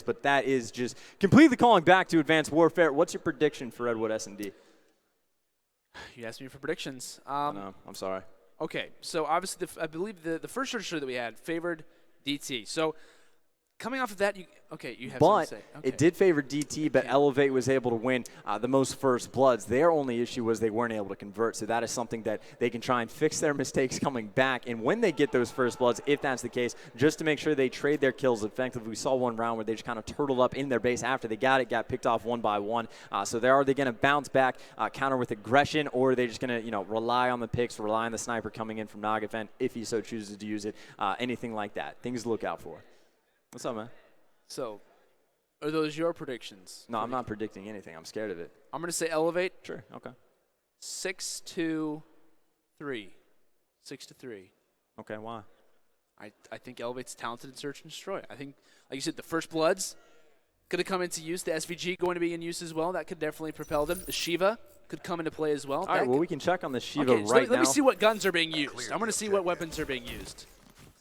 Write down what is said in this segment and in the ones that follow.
But that is just completely calling back to Advanced Warfare. What's your prediction for Redwood S&D? You asked me for predictions. No, I'm sorry. Okay, so obviously I believe the first register that we had favored DT. So coming off of that, you have something to say. Okay. It did favor DT, but eLevate was able to win the most first bloods. Their only issue was they weren't able to convert, so that is something that they can try and fix their mistakes coming back. And when they get those first bloods, if that's the case, just to make sure they trade their kills effectively. We saw one round where they just kind of turtled up in their base after they got picked off one by one. So are they going to bounce back, counter with aggression, or are they just going to rely on the picks, rely on the sniper coming in from Nagafen if he so chooses to use it, anything like that. Things to look out for. What's up, man? So, are those your predictions? No, I'm not predicting anything. I'm scared of it. I'm going to say eLevate. Sure, okay. 6-3. 6-3. Okay, why? I think eLevate's talented in Search and Destroy. I think, like you said, the First Bloods could have come into use. The SVG going to be in use as well. That could definitely propel them. The Shiva could come into play as well. All right, well, we can check on the Shiva right now. Let me see what guns are being used. I'm going to see what weapons are being used.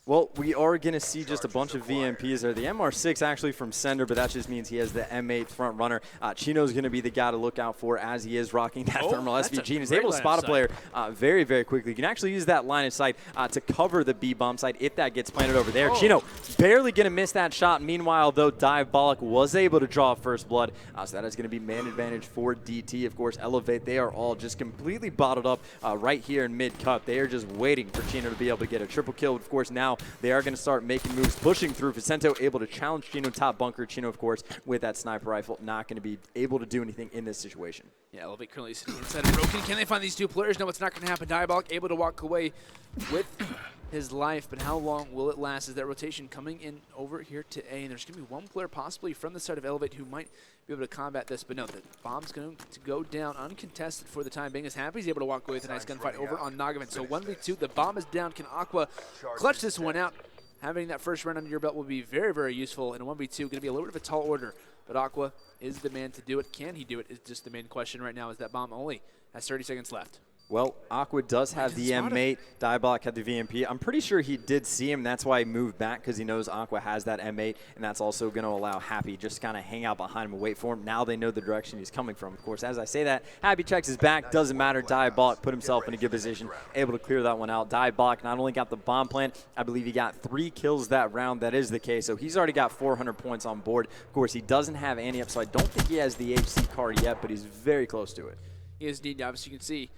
Well, we are going to see just a bunch of VMPs there. The MR6 actually from Sender, but that just means he has the M8 front runner. Chino's going to be the guy to look out for as he is rocking that thermal SVG. And he's able to spot a player very, very quickly. You can actually use that line of sight to cover the B bomb site if that gets planted over there. Chino barely going to miss that shot. Meanwhile, though, Diabolic was able to draw first blood. So that is going to be man advantage for DT. Of course, eLevate, they are all just completely bottled up right here in mid-cut. They are just waiting for Chino to be able to get a triple kill. Of course, now they are going to start making moves, pushing through. Vicento able to challenge Chino top bunker. Chino, of course, with that sniper rifle, not going to be able to do anything in this situation. Yeah, eLevate currently sitting inside of Broken. Can they find these two players? No, it's not going to happen. Diabolic able to walk away with his life, but how long will it last? Is that rotation coming in over here to A? And there's going to be one player possibly from the side of eLevate who might be able to combat this, but no, the bomb's going to go down uncontested for the time being, as Happy's able to walk away with a nice gunfight over on Nagavan. So 1v2, the bomb is down. Can Aqua clutch this one out? Having that first round under your belt will be very, very useful. In a 1v2, going to be a little bit of a tall order, but Aqua is the man to do it. Can he do it is just the main question right now, as that bomb only has 30 seconds left. Well, Aqua does have the M8. Diabolic had the VMP. I'm pretty sure he did see him. That's why he moved back, because he knows Aqua has that M8, and that's also going to allow Happy just kind of hang out behind him and wait for him. Now they know the direction he's coming from. Of course, as I say that, Happy checks his back. Doesn't matter. Diabolic put himself in a good position, able to clear that one out. Diabolic not only got the bomb plant, I believe he got 3 kills that round. That is the case. So he's already got 400 points on board. Of course, he doesn't have any up, so I don't think he has the HC card yet, but he's very close to it. He is indeed. Obviously, you can see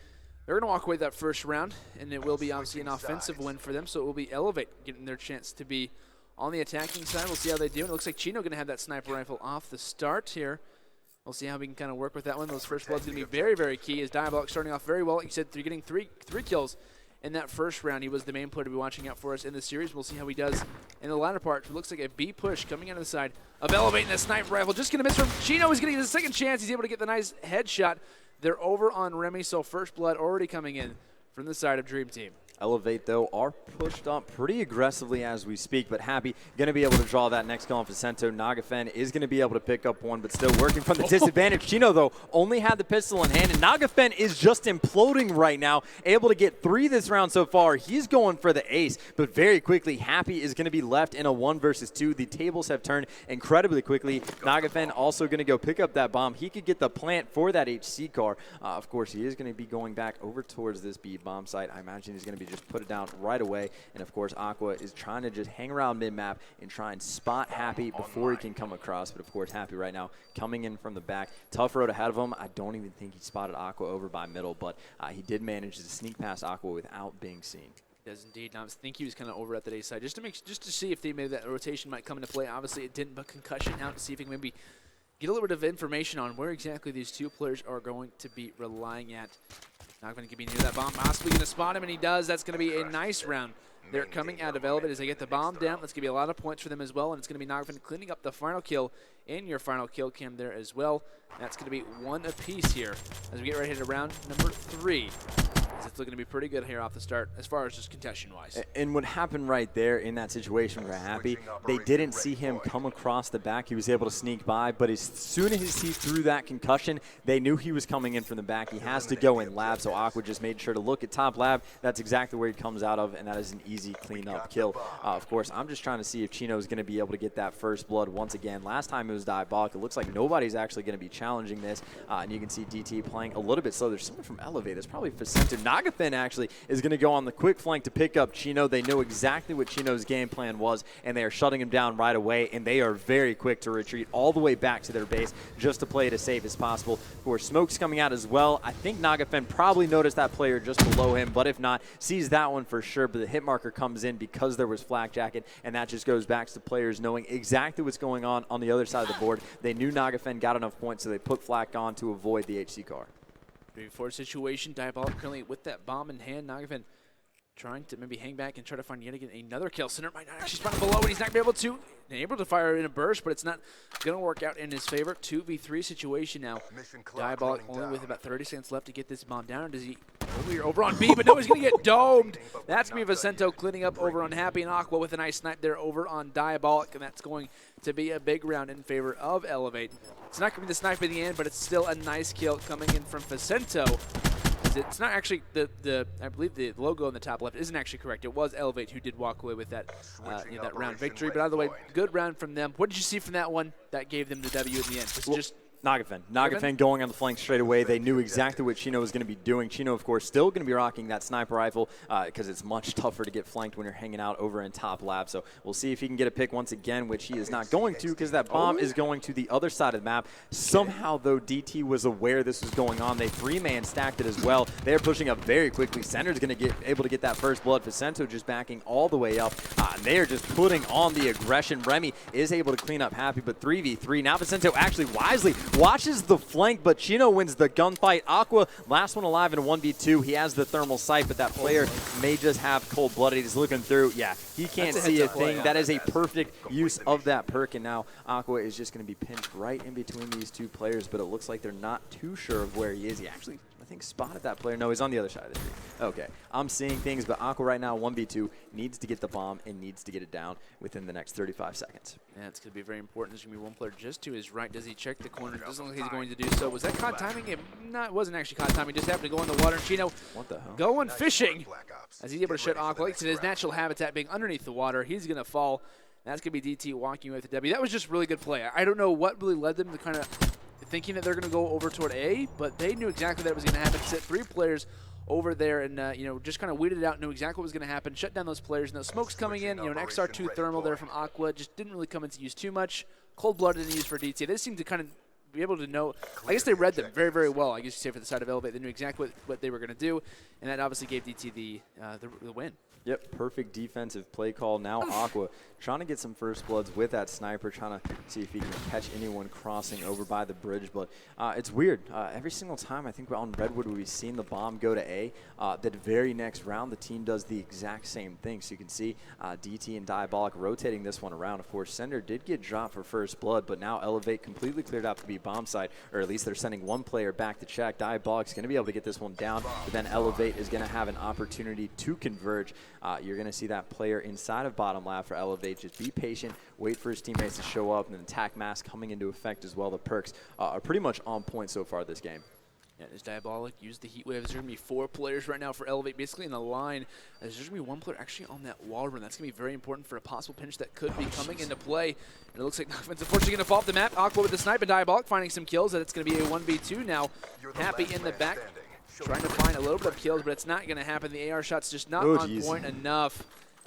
they're going to walk away that first round, and it will be obviously an offensive win for them, so it will be eLevate getting their chance to be on the attacking side. We'll see how they do. And it looks like Chino going to have that sniper rifle off the start here. We'll see how we can kind of work with that one. Those first bloods going to be very, very key, as Diabolic starting off very well. Like you said, they're getting three kills in that first round. He was the main player to be watching out for us in the series. We'll see how he does in the latter part. It looks like a B push coming out of the side of eLevate, and that sniper rifle just going to miss from Chino. He's getting his second chance. He's able to get the nice headshot. They're over on Remy, so first blood already coming in from the side of Dream Team. eLevate, though, are pushed up pretty aggressively as we speak, but Happy going to be able to draw that next kill on Vicento. Nagafen is going to be able to pick up one, but still working from the disadvantage. Chino, though, only had the pistol in hand, and Nagafen is just imploding right now, able to get 3 this round so far. He's going for the ace, but very quickly, Happy is going to be left in a 1 versus 2. The tables have turned incredibly quickly. Nagafen also going to go pick up that bomb. He could get the plant for that HC car. Of course, he is going to be going back over towards this B bomb site. I imagine he's going to be just put it down right away. And of course, Aqua is trying to just hang around mid-map and try and spot Happy before he can come across. But of course, Happy right now coming in from the back. Tough road ahead of him. I don't even think he spotted Aqua over by middle, but he did manage to sneak past Aqua without being seen. Does indeed. I think he was kind of over at the A side just to see if maybe that rotation might come into play. Obviously, it didn't, but concussion out to see if he can maybe get a little bit of information on where exactly these two players are going to be relying at. Not going to be near that bomb. Possibly going to spot him, and he does. That's going to be a nice round. They're coming out of eLevate as they get the bomb down. That's going to be a lot of points for them as well, and it's going to be Nagavan cleaning up the final kill in your final kill cam there as well. That's going to be 1 apiece here as we get right here to round number 3. as it's looking to be pretty good here off the start as far as just contention-wise. And what happened right there in that situation for Happy, they didn't see him come across the back. He was able to sneak by, but as soon as he threw that concussion, they knew he was coming in from the back. He has to go in lab, so Aqua just made sure to look at top lab. That's exactly where he comes out of, and that is an easy clean-up kill. Of course, I'm just trying to see if Chino is going to be able to get that first blood once again. Last time it was Diabolic. It looks like nobody's actually going to be challenging this, and you can see DT playing a little bit slow. There's someone from eLevate. That's probably Facento. Nagafen actually is going to go on the quick flank to pick up Chino. They know exactly what Chino's game plan was, and they are shutting him down right away, and they are very quick to retreat all the way back to their base just to play it as safe as possible. Of course, smoke's coming out as well. I think Nagafen probably noticed that player just below him, but if not, sees that one for sure. But the hit marker comes in because there was Flak Jacket, and that just goes back to the players knowing exactly what's going on the other side of the board. They knew Nagafen got enough points, so they put Flak on to avoid the HC car. 3v4 situation, Diabolic currently with that bomb in hand. Nagafen trying to maybe hang back and try to find yet again another kill. Cinder might not actually spawn below, and he's not going to be able to fire in a burst, but it's not going to work out in his favor. 2v3 situation now. Diabolic only with about 30 seconds left to get this bomb down. Does he over on B, but no, he's going to get domed. That's going to be Vicento cleaning up over on Happy, and Aqua with a nice snipe there over on Diabolic, and that's going to be a big round in favor of eLevate. It's not going to be the snipe in the end, but it's still a nice kill coming in from Vicento. It's not actually I believe the logo on the top left isn't actually correct. It was eLevate who did walk away with that that round victory. But either way, good round from them. What did you see from that one that gave them the W in the end? Was it just Nagafen going on the flank straight away. They knew exactly what Chino was going to be doing. Chino, of course, still going to be rocking that sniper rifle because it's much tougher to get flanked when you're hanging out over in top lab. So we'll see if he can get a pick once again, which he is not going to because that bomb is going to the other side of the map. Somehow, though, DT was aware this was going on. They three-man stacked it as well. They're pushing up very quickly. Center's going to get able to get that first blood. Vicento just backing all the way up. They are just putting on the aggression. Remy is able to clean up Happy, but 3v3. Now Vicento actually wisely watches the flank, but Chino wins the gunfight. Aqua, last one alive in a 1v2. He has the thermal sight, but that player may just have cold-blooded. He's looking through. Yeah, he can't see a thing. That is a perfect use of that perk, and now Aqua is just going to be pinched right in between these two players, but it looks like they're not too sure of where he is. He actually, I think, spotted that player. No, he's on the other side of the tree. Okay, I'm seeing things, but Aqua right now, 1v2, needs to get the bomb and needs to get it down within the next 35 seconds. Yeah, it's going to be very important. There's going to be one player just to his right. Does he check the corner? Doesn't look like he's going to do so. Was that caught timing? It wasn't actually caught timing. Just happened to go in the water. Chino going fishing as he's able to shut Aqua. It's in his natural habitat being underneath the water. He's going to fall. That's going to be DT walking away with the W. That was just really good play. I don't know what really led them to kind of thinking that they're going to go over toward A, but they knew exactly that was going to happen. Set 3 players over there and, just kind of weeded it out, knew exactly what was going to happen, shut down those players. Now, smoke's coming in, an XR2 thermal there from Aqua, just didn't really come into use too much. Cold-blooded didn't use for DT. They seemed to kind of be able to know, I guess they read them very, very well, I guess you say, for the side of eLevate. They knew exactly what they were going to do, and that obviously gave DT the win. Yep, perfect defensive play call. Now Aqua trying to get some first bloods with that sniper, trying to see if he can catch anyone crossing over by the bridge. But it's weird. Every single time I think on Redwood we've seen the bomb go to A, the very next round the team does the exact same thing. So you can see DT and Diabolic rotating this one around. Of course, Sender did get dropped for first blood, but now eLevate completely cleared out to be bomb site, or at least they're sending one player back to check. Diabolic's going to be able to get this one down, but then eLevate is going to have an opportunity to converge. You're going to see that player inside of bottom lab for eLevate. Just be patient, wait for his teammates to show up, and then attack mask coming into effect as well. The perks are pretty much on point so far this game. Yeah, there's Diabolic, use the heat wave. There's going to be 4 players right now for eLevate, basically in the line. There's going to be 1 player actually on that wall run. That's going to be very important for a possible pinch that could be coming into play. And it looks like Nagafan's unfortunately going to fall off the map. Aqua with the snipe and Diabolic finding some kills, and it's going to be a 1v2 now. Happy in the back, trying to find a little bit of kills, but it's not going to happen. The AR shot's just not on point enough.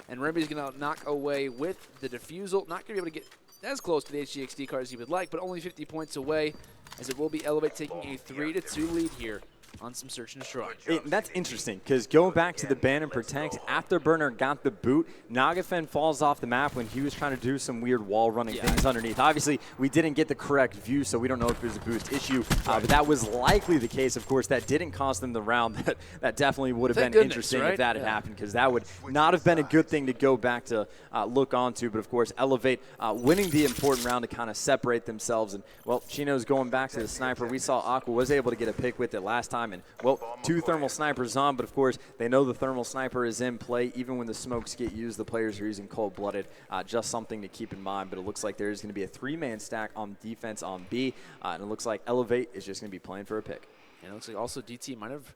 And Remy's going to knock away with the defusal. Not going to be able to get as close to the HGXD card as he would like, but only 50 points away, as it will be eLevate taking a 3-2 lead here on some search and destroy. That's interesting, because going back to the ban and protect, Afterburner got the boot. Nagafen falls off the map when he was trying to do some weird wall running things underneath. Obviously, we didn't get the correct view, so we don't know if there's a boost issue, but that was likely the case. Of course, that didn't cost them the round. That definitely would have been interesting if that had happened, because that would not have been a good thing to go back to look onto. But of course, eLevate winning the important round to kind of separate themselves. And well, Chino's going back to the sniper. We saw Aqua was able to get a pick with it last time. time. And, well, 2 thermal snipers on, but of course, they know the thermal sniper is in play. Even when the smokes get used, the players are using cold-blooded. Just something to keep in mind. But it looks like there's going to be a 3-man stack on defense on B. And it looks like eLevate is just going to be playing for a pick. And it looks like also DT might have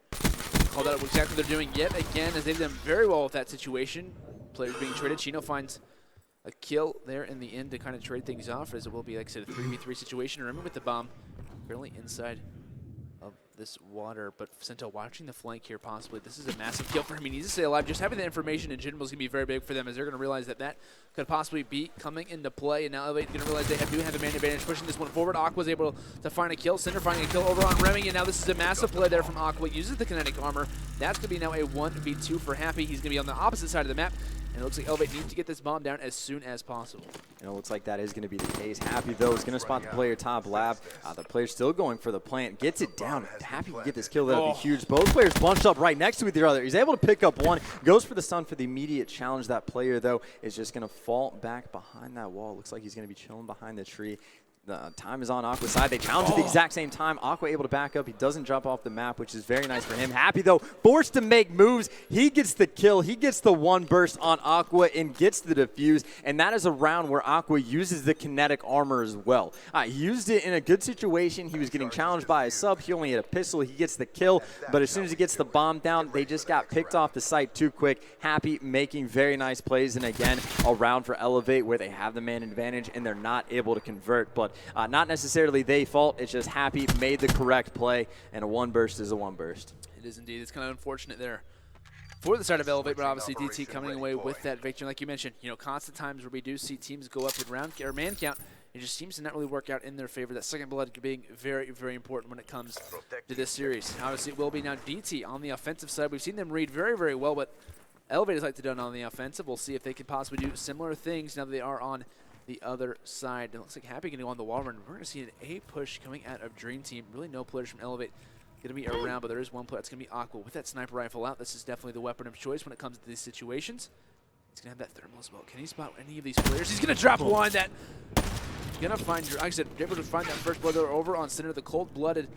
called out exactly what they're doing yet again, as they've done very well with that situation. Players being traded. Chino finds a kill there in the end to kind of trade things off, as it will be, like I said, a 3v3 situation. Remember, with the bomb currently inside of this water, but Sento watching the flank here possibly. This is a massive kill for him. He needs to stay alive. Just having that information in general is going to be very big for them, as they're going to realize that that could possibly be coming into play. And now eLevate's going to realize they do have a man advantage, pushing this one forward. Aqua's able to find a kill. Cinder finding a kill over on Remy, and now this is a massive play there from Aqua. Uses the kinetic armor. That's going to be now a 1v2 for Happy. He's going to be on the opposite side of the map. And it looks like eLevate needs to get this bomb down as soon as possible. And it looks like that is going to be the case. Happy, though, is going to spot the player top lab. The player still going for the plant. Gets it down. Happy can get this kill. That would be huge. Both players bunched up right next to each other. He's able to pick up one. Goes for the stun for the immediate challenge. That player, though, is just going to fall back behind that wall. Looks like he's going to be chilling behind the tree. The time is on Aqua's side. They challenge at the exact same time. Aqua able to back up. He doesn't jump off the map, which is very nice for him. Happy, though, forced to make moves. He gets the kill. He gets the one burst on Aqua and gets the defuse. And that is a round where Aqua uses the kinetic armor as well. He used it in a good situation. He was getting challenged by a sub. He only had a pistol. He gets the kill. But as soon as he gets the bomb down, they just got picked off the site too quick. Happy making very nice plays. And again, a round for eLevate where they have the man advantage and they're not able to convert. But not necessarily their fault. It's just Happy made the correct play, and a one burst is a one burst. It is indeed. It's kind of unfortunate there for the side of eLevate, but obviously DT coming away with that victory. Like you mentioned, you know, constant times where we do see teams go up in round or man count, it just seems to not really work out in their favor. That second blood being very, very important when it comes to this series. Obviously, it will be now DT on the offensive side. We've seen them read very, very well, but eLevate has like to do it on the offensive. We'll see if they can possibly do similar things now that they are on the other side. It looks like Happy going to go on the wall run. We're going to see an A push coming out of Dream Team. Really no players from eLevate going to be around, but there is one player that's going to be Aqua with that sniper rifle out. This is definitely the weapon of choice when it comes to these situations. He's going to have that thermal as well. Can he spot any of these players? He's going to drop one that going to find, like I said, able to find that first blood over on center. The cold-blooded,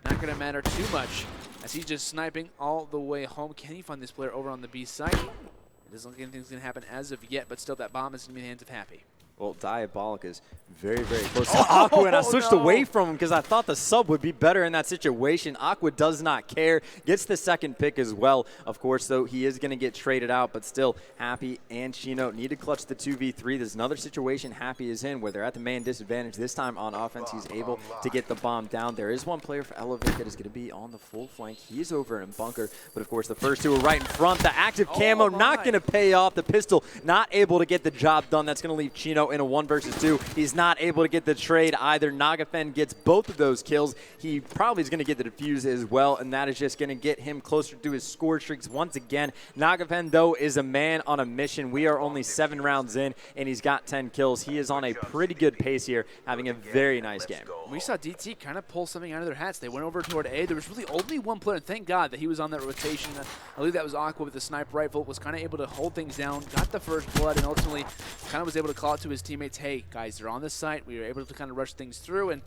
not going to matter too much as he's just sniping all the way home. Can he find this player over on the B side? It doesn't look like anything's going to happen as of yet, but still that bomb is going to be in the hands of Happy. Well, Diabolic is very, very close to Aqua, and I switched away from him because I thought the sub would be better in that situation. Aqua does not care, gets the second pick as well. Of course, though, he is going to get traded out, but still, Happy and Chino need to clutch the 2v3. There's another situation Happy is in where they're at the man disadvantage. This time on offense, he's able to get the bomb down. There is one player for eLevate that is going to be on the full flank. He's over in bunker, but of course, the first two are right in front. The active camo not going to pay off. The pistol not able to get the job done. That's going to leave Chino in a 1 versus 2. He's not able to get the trade either. Nagafen gets both of those kills. He probably is going to get the defuse as well, and that is just going to get him closer to his score streaks once again. Nagafen, though, is a man on a mission. We are only 7 rounds in, and he's got 10 kills. He is on a pretty good pace here, having a very nice game. We saw DT kind of pull something out of their hats. They went over toward A. There was really only one player, and thank God that he was on that rotation. I believe that was Aqua with the sniper rifle, was kind of able to hold things down, got the first blood, and ultimately kind of was able to call it to his teammates, hey, guys, they're on this site. We were able to kind of rush things through and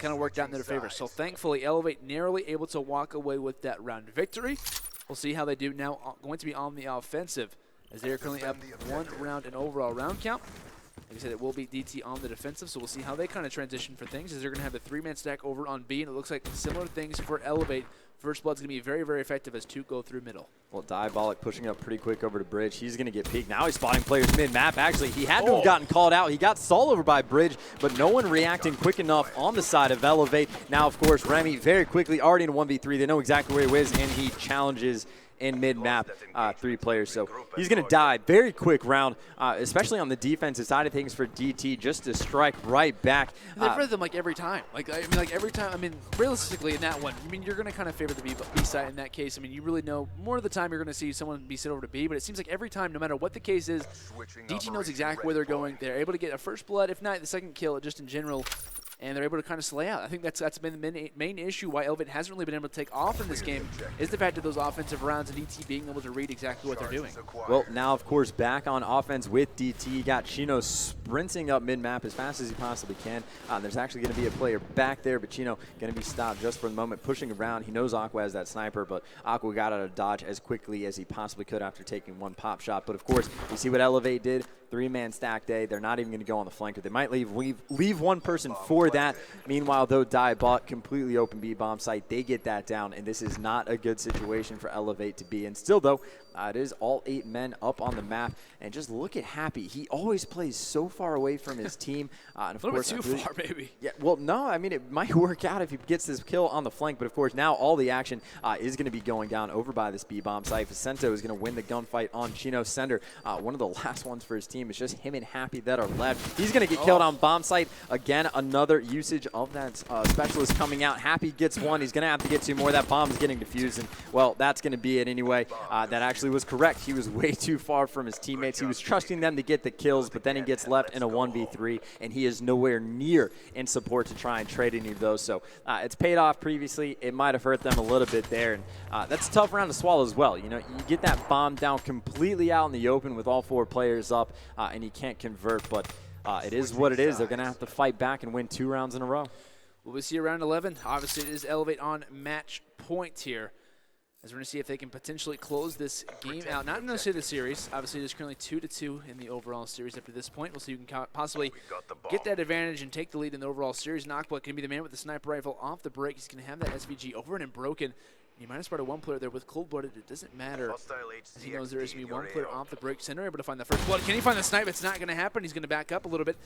kind of worked out in their favor. So thankfully, eLevate narrowly able to walk away with that round victory. We'll see how they do now. Going to be on the offensive as they are currently up 1 round in overall round count. Like I said, it will be DT on the defensive, so we'll see how they kind of transition for things as they're going to have the 3-man stack over on B, and it looks like similar things for eLevate. First blood's going to be very, very effective as 2 go through middle. Well, Diabolic pushing up pretty quick over to Bridge. He's going to get peeked. Now he's spotting players mid-map. Actually, he had to have gotten called out. He got stalled over by Bridge, but no one reacting quick enough on the side of eLevate. Now, of course, Remy very quickly already in a 1v3. They know exactly where he is, and he challenges in mid-map 3 players. So he's going to die. Very quick round, especially on the defensive side of things for DT, just to strike right back. They favor them like every time. Like every time. I mean, realistically in that one, I mean, you're going to kind of favor the B side in that case. I mean, you really know more of the time you're going to see someone be sent over to B, but it seems like every time, no matter what the case is, DT knows exactly where they're going. They're able to get a first blood, if not the second kill, just in general. and they're able to kind of slay out. I think that's been the main issue why eLevate hasn't really been able to take off in this game, is the fact of those offensive rounds and DT being able to read exactly what they're doing. Well, now, of course, back on offense with DT. You got Chino sprinting up mid-map as fast as he possibly can. There's actually going to be a player back there, but Chino going to be stopped just for the moment, pushing around. He knows Aqua has that sniper, but Aqua got out of dodge as quickly as he possibly could after taking one pop shot. But, of course, you see what eLevate did. 3-man stack day. They're not even going to go on the flanker. They might leave one person for that. Meanwhile, though, Diabot completely open B-bomb site. They get that down, and this is not a good situation for eLevate to be in. Still, though, it is all 8 men up on the map, and just look at Happy. He always plays so far away from his team. And of a little course, bit too far, maybe. Yeah, well, no, I mean, it might work out if he gets this kill on the flank, but of course, now all the action is going to be going down over by this B-bomb site. Vicento is going to win the gunfight on Chino Sender. One of the last ones for his team is just him and Happy that are left. He's going to get killed on bomb site. Again, another usage of that specialist coming out. Happy gets one. He's going to have to get 2 more. That bomb's getting defused, and, well, that's going to be it anyway. That actually was correct. He was way too far from his teammates. He was trusting them to get the kills, but then he gets left in a 1v3, and he is nowhere near in support to try and trade any of those. So it's paid off previously. It might have hurt them a little bit there, and that's a tough round to swallow as well. You know, you get that bomb down completely out in the open with all 4 players up, and you can't convert, but it is what it is. They're going to have to fight back and win 2 rounds in a row. Well, we see round 11. Obviously, it is eLevate on match point here, as we're going to see if they can potentially close this game out. Not necessarily the series. Obviously, it is currently 2-2 in the overall series up to this point. We'll see who can possibly get that advantage and take the lead in the overall series. Nakba can be the man with the sniper rifle off the break. He's going to have that SVG over and broken. He might have started 1 player there with cold-blooded. It doesn't matter. He knows there is going to be 1 player off the break. Center able to find the first blood. Can he find the snipe? It's not going to happen. He's going to back up a little bit.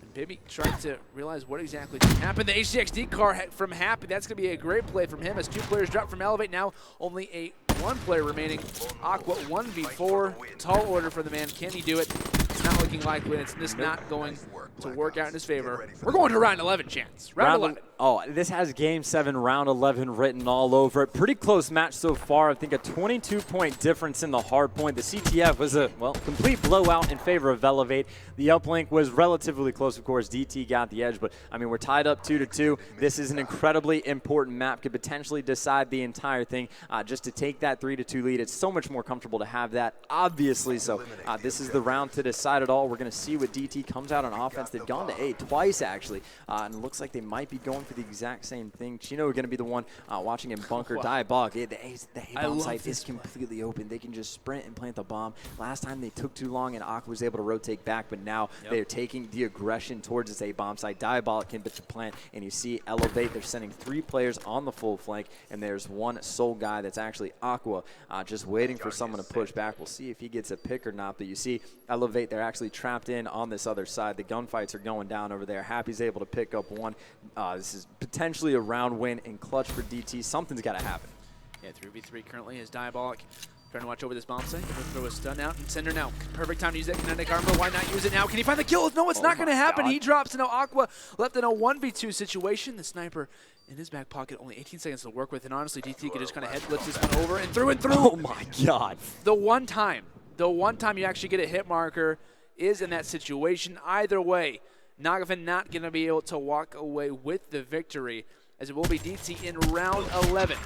And Bibby trying to realize what exactly happened. The HCXD car from Happy. That's going to be a great play from him as 2 players drop from eLevate. Now only a 1 player remaining. Aqua 1v4. Tall order for the man. Can he do it? It's not looking likely, and it's just not going to work out in his favor. We're going to round 11, Chance. Round 11. Oh, this has Game 7, Round 11 written all over it. Pretty close match so far. I think a 22-point difference in the hard point. The CTF was a, well, complete blowout in favor of eLevate. The uplink was relatively close, of course. DT got the edge, but, I mean, we're tied up 2-2. This is an incredibly important map. Could potentially decide the entire thing. Just to take that 3-2 lead, it's so much more comfortable to have that, obviously. So this is the round to decide it all. We're going to see what DT comes out on offense. They've gone to A twice, actually, and it looks like they might be going for the exact same thing. Chino are going to be the one watching him bunker. Diabog. The A-bomb site is completely open. They can just sprint and plant the bomb. Last time they took too long, and Aqua was able to rotate back, but now they're taking the aggression towards this A-bomb site. Diabolic can to plant, and you see eLevate. They're sending 3 players on the full flank, and there's 1 sole guy that's actually Aqua, just waiting for someone to push back. We'll see if he gets a pick or not, but you see eLevate, they're actually trapped in on this other side. The gunfights are going down over there. Happy's able to pick up 1. This is potentially a round win and clutch for DT. Something's got to happen. Yeah, 3v3 currently is Diabolic trying to watch over this bomb site. He'll throw a stun out and Sender now. Perfect time to use that kinetic armor. Why not use it now? Can he find the kill? No, it's not going to happen. He drops. Now Aqua left in a 1v2 situation. The sniper in his back pocket, only 18 seconds to work with. And honestly, DT could just kind of head blitz this one over and through and through. Oh my God. The one time you actually get a hit marker is in that situation. Either way, Nagafin not going to be able to walk away with the victory, as it will be DT in round 11.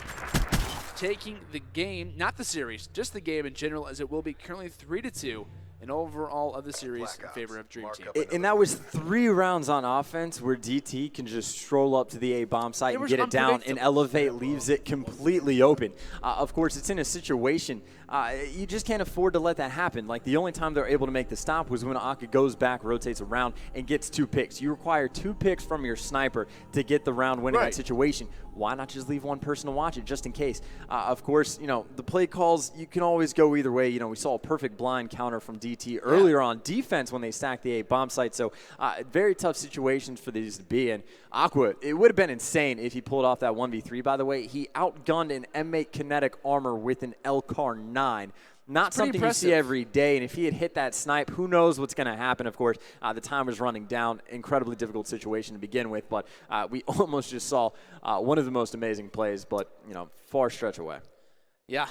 Taking the game, not the series, just the game in general, as it will be currently 3-2 in overall of the series in favor of Dream Team. And that was 3 rounds on offense where DT can just stroll up to the A-bomb site and get it down, and eLevate leaves it completely open. Of course, it's in a situation you just can't afford to let that happen. Like, the only time they're able to make the stop was when Akka goes back, rotates around, and gets 2 picks. You require 2 picks from your sniper to get the round win in that situation. Why not just leave 1 person to watch it, just in case? Of course, you know, the play calls, you can always go either way. You know, we saw a perfect blind counter from DT earlier on defense when they stacked the A-bomb site. So, very tough situations for these to be in. Aqua, it would have been insane if he pulled off that 1v3, by the way. He outgunned an M8 kinetic armor with an LCAR 9. Not something you see every day, and if he had hit that snipe, who knows what's going to happen. Of course, the time was running down. Incredibly difficult situation to begin with, but we almost just saw one of the most amazing plays, but, you know, far stretch away. Yeah.